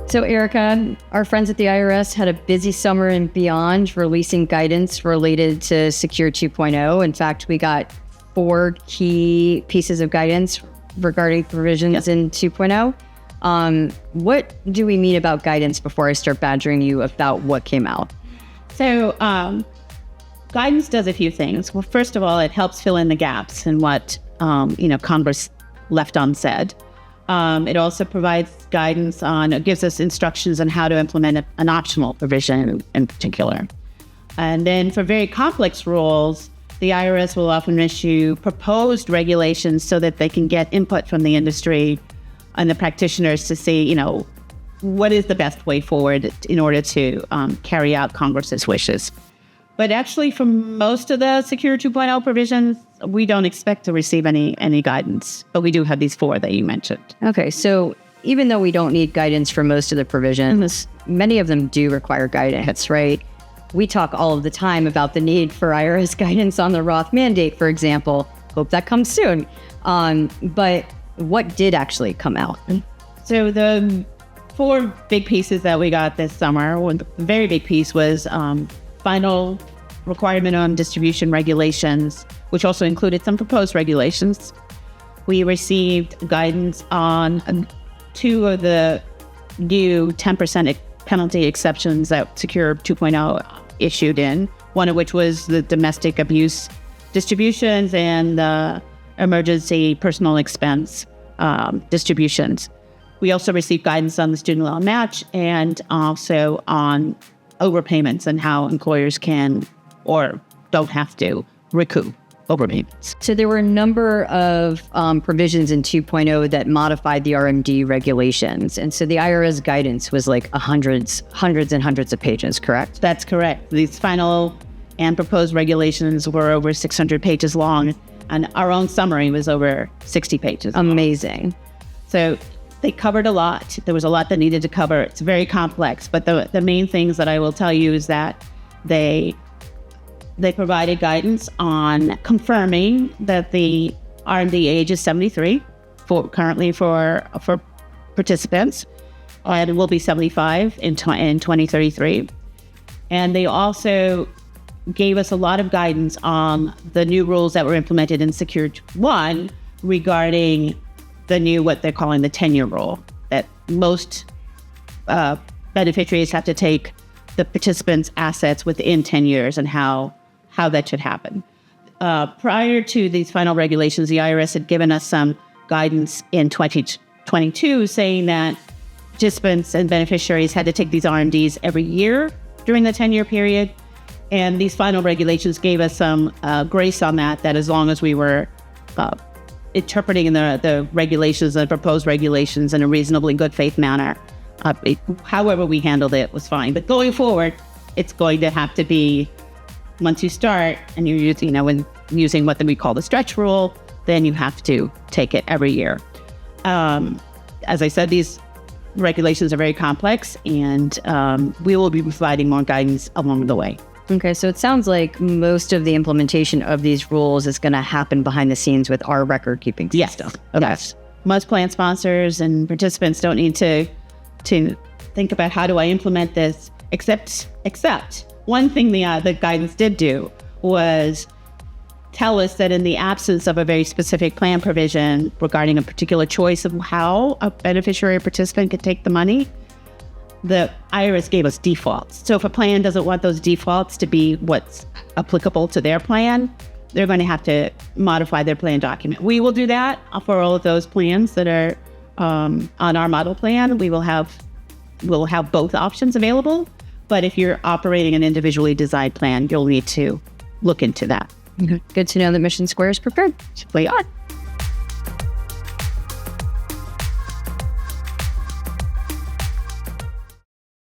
So Erica, our friends at the IRS had a busy summer and beyond releasing guidance related to Secure 2.0. In fact, we got 4 key pieces of guidance regarding provisions in 2.0. What do we mean about guidance before I start badgering you about what came out? So guidance does a few things. Well, first of all, it helps fill in the gaps in what Congress left unsaid. It also provides guidance it gives us instructions on how to implement an optional provision in particular. And then for very complex rules, the IRS will often issue proposed regulations so that they can get input from the industry and the practitioners to see, what is the best way forward in order to carry out Congress's wishes. But actually, for most of the Secure 2.0 provisions, we don't expect to receive any guidance. But we do have these 4 that you mentioned. Okay, so even though we don't need guidance for most of the provisions, many of them do require guidance, right? We talk all of the time about the need for IRS guidance on the Roth mandate, for example. Hope that comes soon. But what did actually come out? So the 4 big pieces that we got this summer, one very big piece was final requirement on distribution regulations, which also included some proposed regulations. We received guidance on 2 of the new 10% penalty exceptions that Secure 2.0 issued in, one of which was the domestic abuse distributions and the emergency personal expense distributions. We also received guidance on the student loan match and also on overpayments and how employers can or don't have to recoup overpayments. So there were a number of provisions in 2.0 that modified the RMD regulations. And so the IRS guidance was like hundreds and hundreds of pages, correct? That's correct. These final and proposed regulations were over 600 pages long, and our own summary was over 60 pages long. Amazing. So they covered a lot. There was a lot that needed to cover. It's very complex, but the main things that I will tell you is that they provided guidance on confirming that the RMD age is 73 currently for participants, and it will be 75 in 2033. And they also gave us a lot of guidance on the new rules that were implemented in Secure 1 regarding the new, what they're calling the 10-year rule, that most beneficiaries have to take the participants' assets within 10 years and how that should happen. Prior to these final regulations, the IRS had given us some guidance in 2022 saying that participants and beneficiaries had to take these RMDs every year during the 10-year period. And these final regulations gave us some grace on that as long as we were interpreting the regulations and proposed regulations in a reasonably good faith manner. However we handled it was fine. But going forward, it's going to have to be, once you start and you're using, when using what we call the stretch rule, then you have to take it every year. As I said, these regulations are very complex, and we will be providing more guidance along the way. Okay, so it sounds like most of the implementation of these rules is going to happen behind the scenes with our record-keeping system. Yes. Most plan sponsors and participants don't need to think about how do I implement this, except one thing the guidance did do was tell us that in the absence of a very specific plan provision regarding a particular choice of how a beneficiary or participant could take the money, the IRS gave us defaults. So if a plan doesn't want those defaults to be what's applicable to their plan, they're going to have to modify their plan document. We will do that for all of those plans that are on our model plan. We'll have both options available. But if you're operating an individually designed plan, you'll need to look into that. Okay. Good to know that Mission Square is prepared. We are.